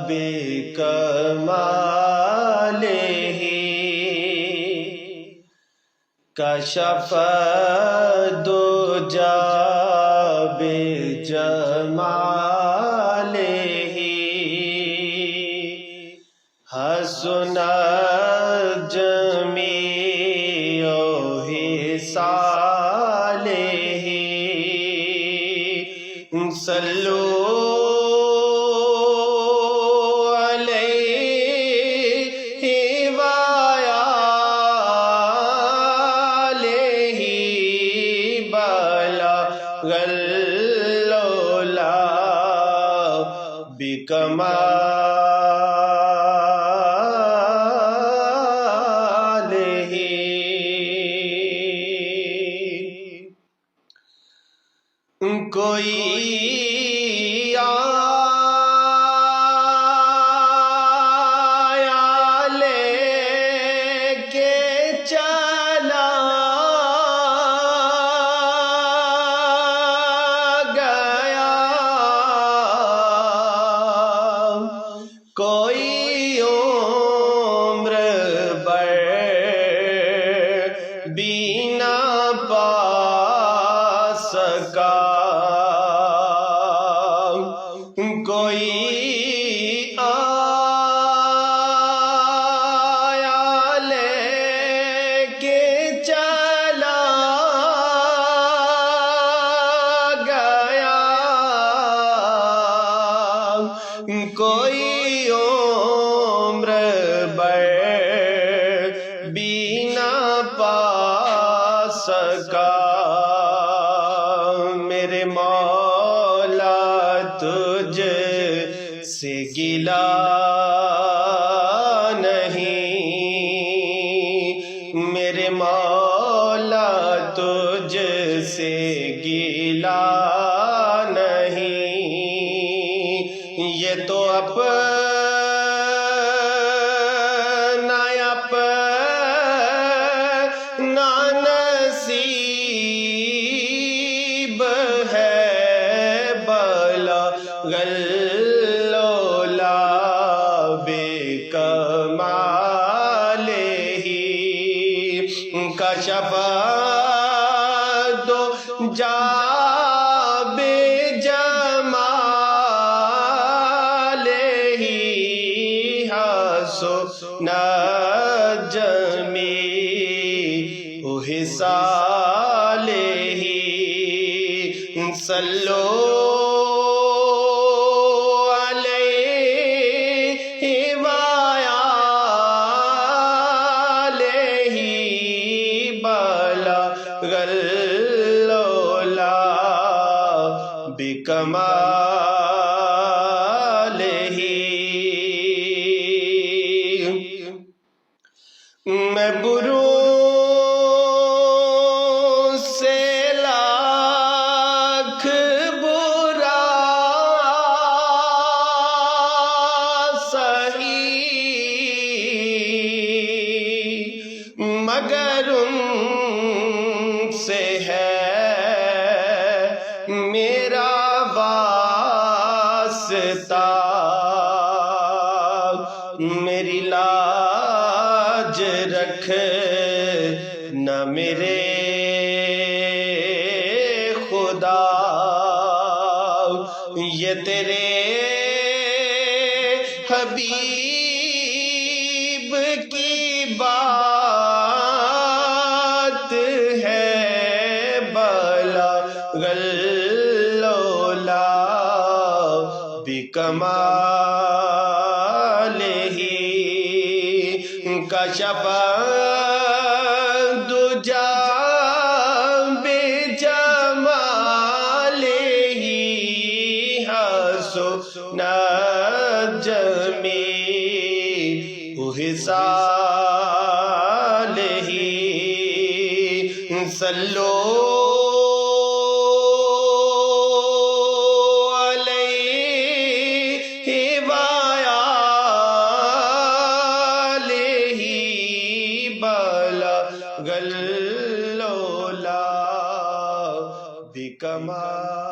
بکمالہ کشف الدجى بجمالہ حسن جمیع خصالہ صلوا علیہ وآلہ بلغ العلا بکمالہ کوئی آیا لے کے چلا گیا کوئی عمر بھر بھی نہ پا سکا کوئی آیا لے کے چلا گیا کوئی عمر بھر بھی نہ پا سکا میرے مولا تجھ سے گلہ نہیں میرے مولا تجھ سے گلہ نہیں یہ تو اپنا نصیب ہے بلغ العلا بکمالہ کشف الدجى بجمالہ حسن جمیع خصالہ صلوا علیہ وآلہ بلغ العلا بکمالہ میں بروں سے لاکھ برا سہی مگر ان سے ہے میرا واسطہ میری لاج رکھ نہ میرے خدا یہ تیرے حبیب کی بات ہے بلغ العلا بکمالہ کشف الدجى بجمالہ حسن جمیع خصالہ صلوا علیہ وآلہ بلغ العلا بکمالہ